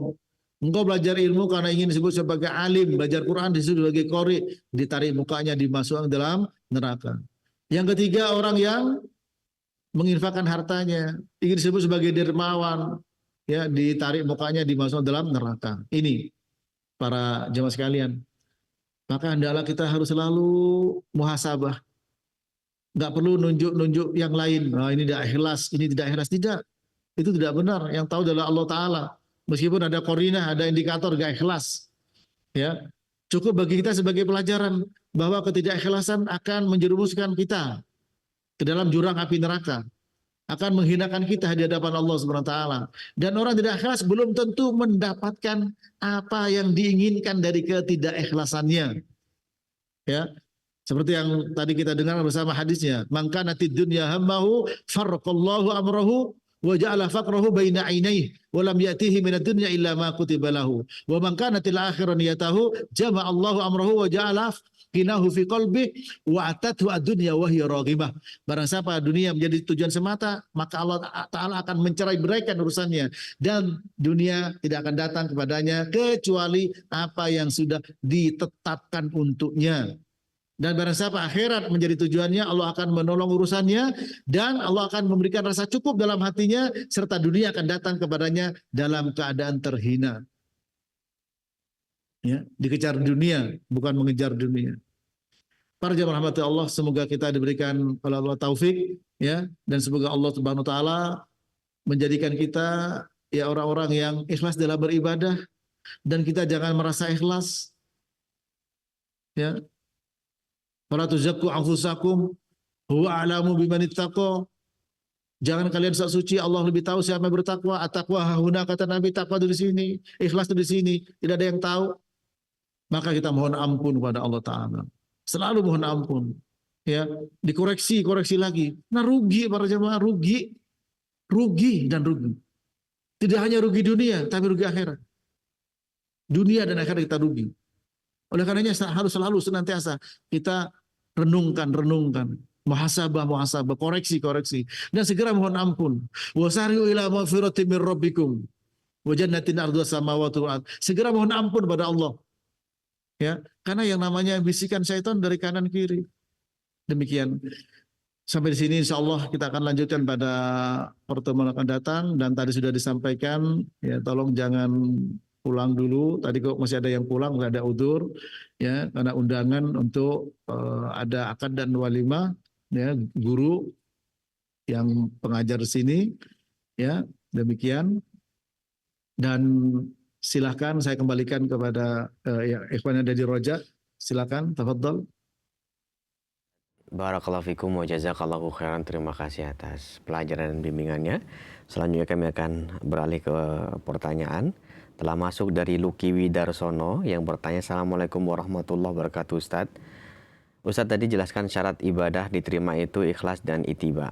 Engkau belajar ilmu karena ingin disebut sebagai alim, belajar Quran disebut sebagai qori, ditarik mukanya, dimasukkan dalam neraka. Yang ketiga orang yang menginfakkan hartanya, ingin disebut sebagai dermawan, ya, ditarik mukanya, dimasukkan dalam neraka. Ini para jemaah sekalian. Maka hendaklah kita harus selalu muhasabah. Enggak perlu nunjuk-nunjuk yang lain. Nah, ini tidak ikhlas, ini tidak ikhlas. Tidak. Itu tidak benar. Yang tahu adalah Allah Ta'ala. Meskipun ada korinah, ada indikator enggak ikhlas. Ya. Cukup bagi kita sebagai pelajaran bahwa ketidakikhlasan akan menjerumuskan kita ke dalam jurang api neraka. Akan menghinakan kita di hadapan Allah Subhanahu wa taala. Dan orang tidak ikhlas belum tentu mendapatkan apa yang diinginkan dari ketidakikhlasannya. Ya. Seperti yang tadi kita dengar bersama hadisnya, "Man kana tid dunya hammahu farqallahu amrahu wa ja'ala faqrahu baina 'ainaihi wa lam ya'tihi minad dunya illa ma kutiba lahu. Wa man kana til akhirah niyatahu jama'a Allahu amrahu wa ja'ala kinahu fi qalbi wa atathu ad-dunya wa hiya raghibah." Barang siapa dunia menjadi tujuan semata, maka Allah Ta'ala akan mencerai-beraikan urusannya dan dunia tidak akan datang kepadanya kecuali apa yang sudah ditetapkan untuknya. Dan barang siapa akhirat menjadi tujuannya, Allah akan menolong urusannya dan Allah akan memberikan rasa cukup dalam hatinya serta dunia akan datang kepadanya dalam keadaan terhina. Ya, dikejar dunia, bukan mengejar dunia. Para jemaah rahmati Allah, semoga kita diberikan oleh Allah taufik, ya, dan semoga Allah Subhanahu wa taala menjadikan kita ya orang-orang yang ikhlas dalam beribadah dan kita jangan merasa ikhlas. Ya. Fala tuzakku anfusakum huwa a'lamu biman ittaqa. Jangan kalian sok suci, Allah lebih tahu siapa yang bertakwa. At-taqwa hahuna, kata Nabi, takwa itu di sini, ikhlas itu di sini, tidak ada yang tahu. Maka kita mohon ampun kepada Allah Ta'ala. Selalu mohon ampun. Ya, dikoreksi lagi. Nah, rugi para jemaah, rugi dan rugi. Tidak hanya rugi dunia, tapi rugi akhirat. Dunia dan akhirat kita rugi. Oleh karenanya harus selalu senantiasa kita renungkan, muhasabah, koreksi, dan segera mohon ampun. Wasari'u ila magfiratin min rabbikum wa jannatin ardhuha samawati wal ardh. Segera mohon ampun pada Allah. Ya, karena yang namanya bisikan syaitan dari kanan kiri. Demikian. Sampai di sini insyaallah kita akan lanjutkan pada pertemuan akan datang, dan tadi sudah disampaikan ya, tolong jangan pulang dulu. Tadi kok masih ada yang pulang, nggak ada udzur ya, karena undangan untuk ada akad dan walimah ya, guru yang pengajar di sini ya. Demikian, dan silahkan saya kembalikan kepada ya, ikhwan yang ada di Roja. Silakan, tafadhol. Barakallahu fikum wa jazakallahu khairan. Terima kasih atas pelajaran dan bimbingannya. Selanjutnya kami akan beralih ke pertanyaan Telah masuk dari Luki Widarsono yang bertanya, Assalamualaikum warahmatullahi wabarakatuh Ustadz. Ustadz tadi jelaskan syarat ibadah diterima itu ikhlas dan itiba.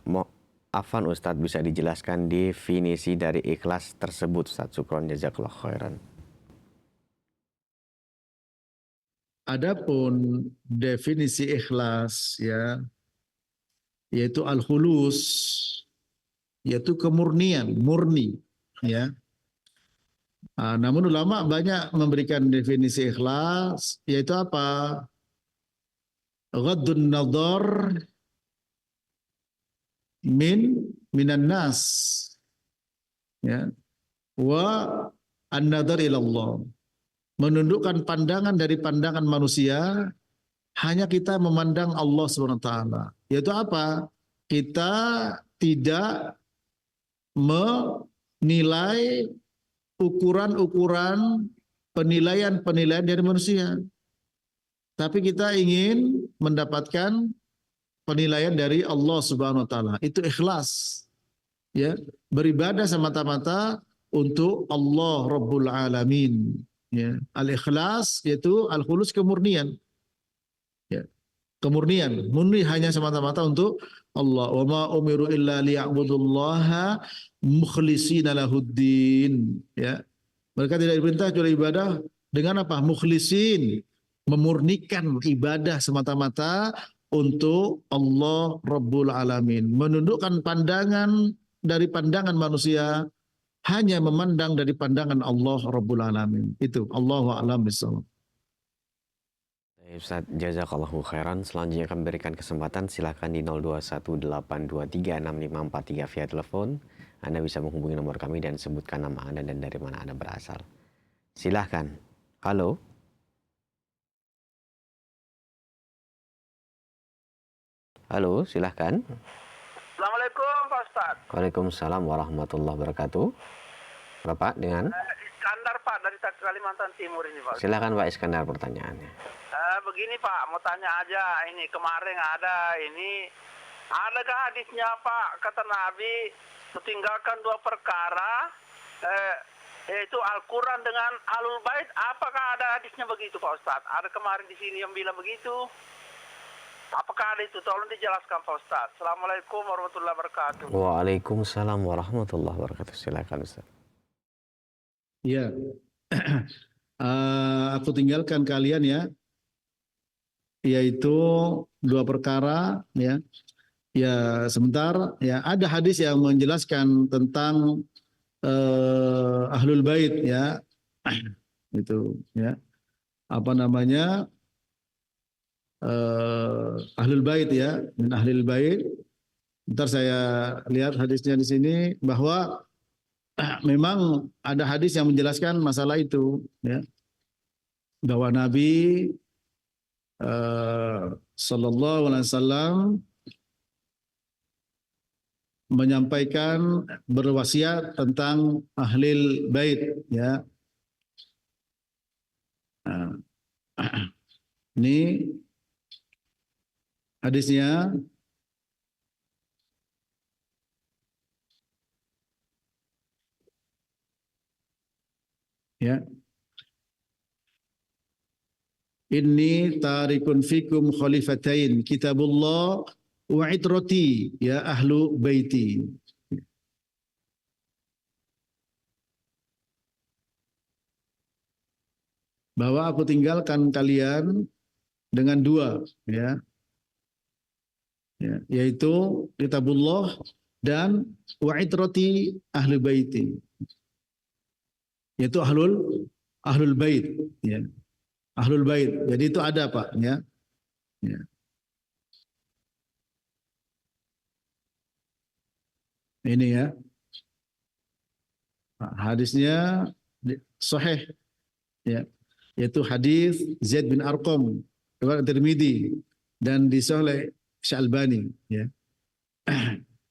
Afwan Ustadz, bisa dijelaskan definisi dari ikhlas tersebut Ustadz? Syukron jazakallah khairan. Adapun definisi ikhlas ya, yaitu al-khulus, yaitu kemurnian, murni ya. Namun ulama banyak memberikan definisi ikhlas, yaitu apa? Ghaddun nadhar minan nas ya, wa an-nadhar ila Allah. Menundukkan pandangan dari pandangan manusia, hanya kita memandang Allah SWT. Yaitu apa? Kita tidak menilai ukuran-ukuran penilaian-penilaian dari manusia. Tapi kita ingin mendapatkan penilaian dari Allah Subhanahu wa taala. Itu ikhlas. Ya, beribadah semata-mata untuk Allah Rabbul Alamin. Ya, al-ikhlas yaitu al-khulus, kemurnian. Ya, kemurnian, murni hanya semata-mata untuk Allah. Wa ma umiru illa liya'budullaha mukhlishina lahuddin. Ya. Mereka tidak diperintah kecuali ibadah dengan apa? Mukhlisin, memurnikan ibadah semata-mata untuk Allah Rabbul Alamin. Menundukkan pandangan dari pandangan manusia, hanya memandang dari pandangan Allah Rabbul Alamin. Itu Allahu a'lam bishawab. Ustadz, jazakallahu khairan. Selanjutnya kami berikan kesempatan, silakan di 0218236543 via telepon. Anda bisa menghubungi nomor kami dan sebutkan nama Anda dan dari mana Anda berasal. Silahkan. Halo. Halo, silahkan. Assalamualaikum Pak Ustadz. Waalaikumsalam warahmatullahi wabarakatuh. Bapak dengan? Iskandar Pak dari Kalimantan Timur ini Pak. Silakan Pak Iskandar pertanyaannya. Begini Pak, mau tanya aja, ini kemarin adakah hadisnya Pak, kata Nabi, tinggalkan dua perkara, yaitu Al-Quran dengan Ahlul Bait. Apakah ada hadisnya begitu Pak Ustadz? Ada kemarin di sini yang bilang begitu. Apakah ada itu? Tolong dijelaskan Pak Ustadz. Assalamualaikum warahmatullahi wabarakatuh. Waalaikumsalam warahmatullahi wabarakatuh. Silakan Ustaz. Ya, aku tinggalkan kalian ya, yaitu dua perkara ya. Ya sebentar ya, ada hadis yang menjelaskan tentang Ahlul Bait ya, itu ya, apa namanya, Ahlul Bait ya, min Ahlul Bait. Ntar saya lihat hadisnya di sini bahwa memang ada hadis yang menjelaskan masalah itu ya, bahwa Nabi Sallallahu Alaihi Wasallam menyampaikan, berwasiat tentang Ahlul Bait ya. Ini hadisnya ya. Inni tarikun fikum khalifatain, kitabullah wa itrati ya ahlu baiti. Bahwa aku tinggalkan kalian dengan dua ya, yaitu kitabullah dan wa itrati ahlu baiti, yaitu ahlul bait ya. Ahlul Bait. Jadi itu ada Pak ya. Ya. Ini ya. Hadisnya sahih ya. Yaitu hadis Zaid bin Arqam riwayat Tirmidzi dan disahih Syalbani ya.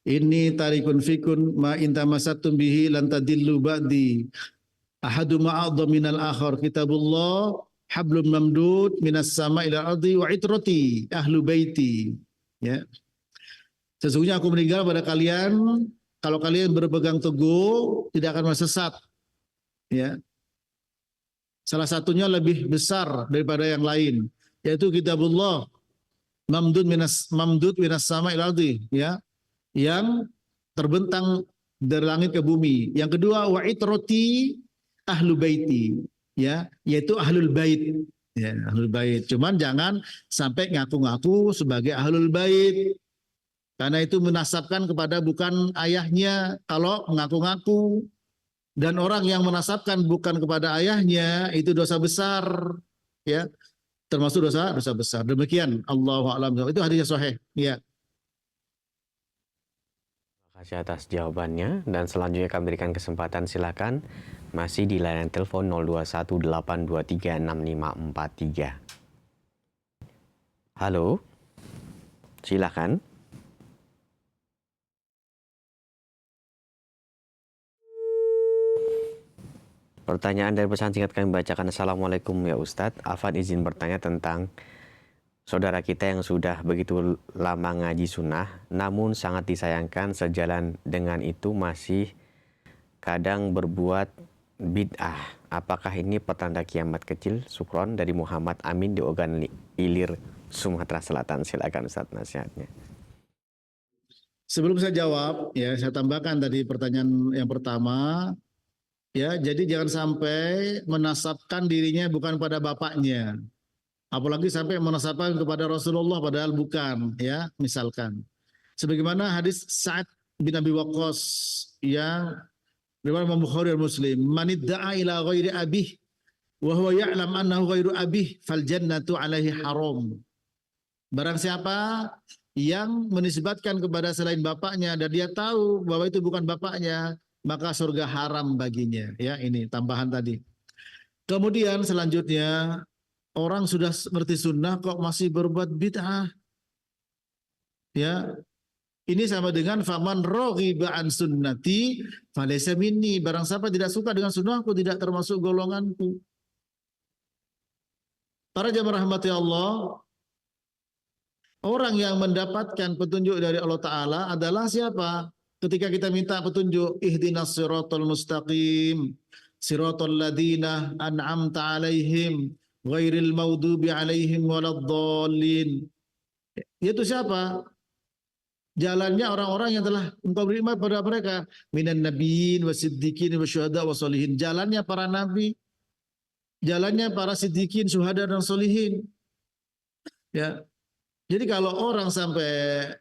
Ini tarikun fikun ma intamasattum bihi lan tadillu ba'di. Ahadu ma'adha minal akhar, kitabullah hablum mamdud minas sama ila ardi wa itrati ahlu baiti ya. Sesungguhnya aku meninggal pada kalian, kalau kalian berpegang teguh tidak akan sesat ya, Salah satunya lebih besar daripada yang lain, yaitu kitabullah mamdud minas sama ila ardi, ya, yang terbentang dari langit ke bumi. Yang kedua wa itrati ahlu baiti, ya, yaitu ahlul bait. Ya, ahlul bait. Cuman jangan sampai ngaku-ngaku sebagai ahlul bait. Karena itu menasabkan kepada bukan ayahnya kalau mengaku-ngaku. Dan orang yang menasabkan bukan kepada ayahnya itu dosa besar, ya, termasuk dosa besar. Demikian Allahu a'lam. Itu hadisnya sahih, ya. Terima kasih atas jawabannya, dan selanjutnya kami berikan kesempatan, silakan masih di layanan telepon 0218236543. Halo, silakan. Pertanyaan dari pesan singkat kami bacakan. Assalamualaikum ya Ustadz, Afan izin bertanya tentang saudara kita yang sudah begitu lama ngaji sunnah, namun sangat disayangkan sejalan dengan itu masih kadang berbuat bid'ah. Apakah ini petanda kiamat kecil? Sukron dari Muhammad Amin di Ogan Ilir, Sumatera Selatan. Silakan Ustadz nasihatnya. Sebelum saya jawab, ya saya tambahkan tadi pertanyaan yang pertama. Ya, jadi jangan sampai menasabkan dirinya bukan pada bapaknya. Apalagi sampai menasabkan kepada Rasulullah padahal bukan, ya, misalkan. Sebagaimana hadis Sa'ad bin Abi Waqqas yang riwayat Imam Bukhari dan Muslim, "Man idda'a ila ghairi abih wa huwa ya'lam annahu ghairu abih fal jannatu 'alaihi haram." Barang siapa yang menisbatkan kepada selain bapaknya dan dia tahu bahwa itu bukan bapaknya, maka surga haram baginya. Ya, ini tambahan tadi. Kemudian selanjutnya, orang sudah seperti sunnah kok masih berbuat bid'ah. Ya, ini sama dengan faman raghiba an sunnati falaysa minni. Barang siapa tidak suka dengan sunnahku tidak termasuk golonganku. Para jamaah rahmati Allah, orang yang mendapatkan petunjuk dari Allah Ta'ala adalah siapa? Ketika kita minta petunjuk, ihdinas siratal mustaqim, siratal ladina an'amta alaihim, ghairil maghdubi alaihim waladdallin. Yaitu siapa? Jalannya orang-orang yang telah engkau beri nikmat pada mereka, minan nabiyyin wasiddiqin wasyuhada wasolihin. Jalannya para nabi, jalannya para siddiqin, syuhada dan solihin. Ya. Jadi kalau orang sampai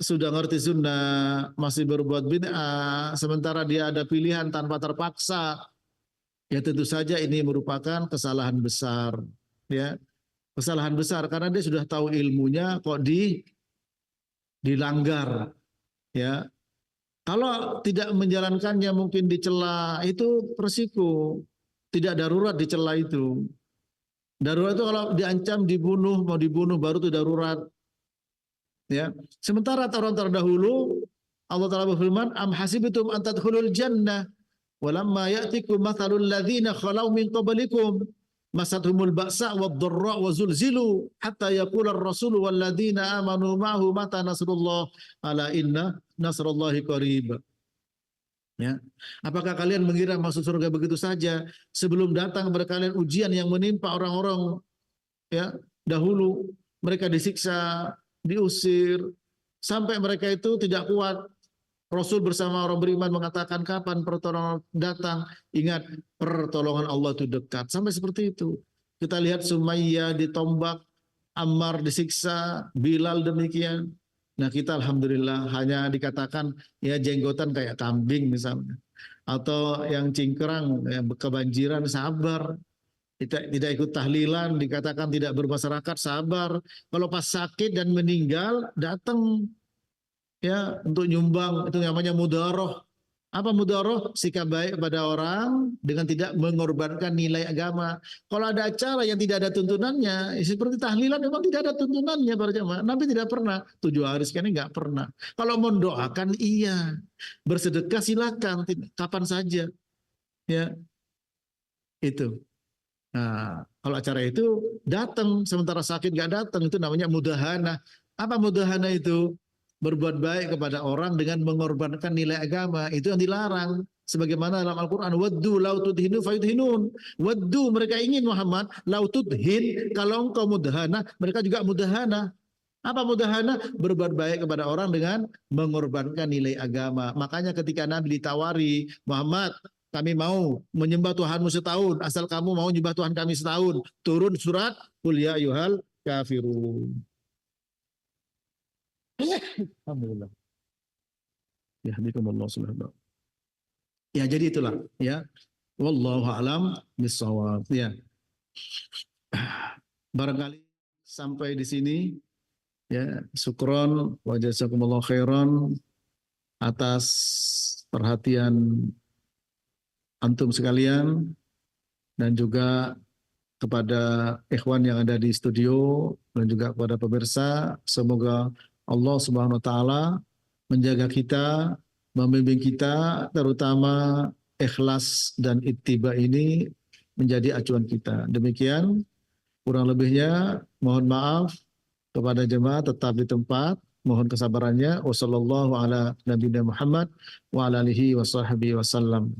sudah ngerti sunnah, masih berbuat bid'ah, sementara dia ada pilihan tanpa terpaksa, ya tentu saja ini merupakan kesalahan besar. Ya, kesalahan besar karena dia sudah tahu ilmunya kok dilanggar. Ya, kalau tidak menjalankannya mungkin dicela, itu resiko. Tidak darurat dicela itu. Darurat itu kalau diancam dibunuh, mau dibunuh baru itu darurat. Ya, sementara orang terdahulu Allah Ta'ala berfirman, am hasibitum an tadkhulul jannah walamma ya'tikum mathalul ladzina khalau min qablikum masathumul ba'sa wad-dharra wa zulzilu hatta yaqula ar-rasulu wal ladzina amanu ma'ahu mata nasrullah ala inna nasrullahi qarib. Ya. Apakah kalian mengira masuk surga begitu saja sebelum datang kepada kalian ujian yang menimpa orang-orang, ya, dahulu? Mereka disiksa, diusir, sampai mereka itu tidak kuat. Rasul bersama orang beriman mengatakan, kapan pertolongan datang? Ingat, pertolongan Allah itu dekat. Sampai seperti itu. Kita lihat Sumayyah ditombak, Ammar disiksa, Bilal demikian. Nah, kita alhamdulillah hanya dikatakan ya jenggotan kayak kambing misalnya. Atau yang cingkrang, yang kebanjiran, sabar. Tidak ikut tahlilan, dikatakan tidak bermasyarakat, sabar. Kalau pas sakit dan meninggal, datang ya untuk nyumbang, itu namanya mudaroh. Apa mudaroh? Sikap baik kepada orang dengan tidak mengorbankan nilai agama. Kalau ada acara yang tidak ada tuntunannya, seperti tahlilan memang tidak ada tuntunannya para jamaah. Nabi tidak pernah, 7 hari sekian nggak pernah. Kalau mendoakan iya, bersedekah silakan, kapan saja. Ya, itu. Nah, kalau acara itu datang, sementara sakit nggak datang, itu namanya mudahana. Apa mudahana itu? Berbuat baik kepada orang dengan mengorbankan nilai agama, itu yang dilarang. Sebagaimana dalam Al-Quran, waddu lau tudhinu fayudhinun. Waddu, mereka ingin Muhammad, lau tudhin, kalau engkau mudahana, mereka juga mudahana. Apa mudahana? Berbuat baik kepada orang dengan mengorbankan nilai agama. Makanya ketika Nabi ditawari, Muhammad, kami mau menyembah Tuhanmu setahun, asal kamu mau menyembah Tuhan kami setahun. Turun surat, Qul ya ayyuhal kafirun. Alhamdulillah. Yahdikumullah subhanahu. Ya, jadi itulah ya. Wallahu a'lam bishawab. Ya. Barangkali sampai di sini ya, syukron wa jazakumullah khairan atas perhatian antum sekalian dan juga kepada ikhwan yang ada di studio dan juga kepada pemirsa. Semoga Allah Subhanahu wa taala menjaga kita, membimbing kita, terutama ikhlas dan ittiba ini menjadi acuan kita. Demikian kurang lebihnya, mohon maaf kepada jemaah, tetap di tempat, mohon kesabarannya. Wassallallahu ala nabiyina Muhammad wa ala alihi wa sahbihi wasallam.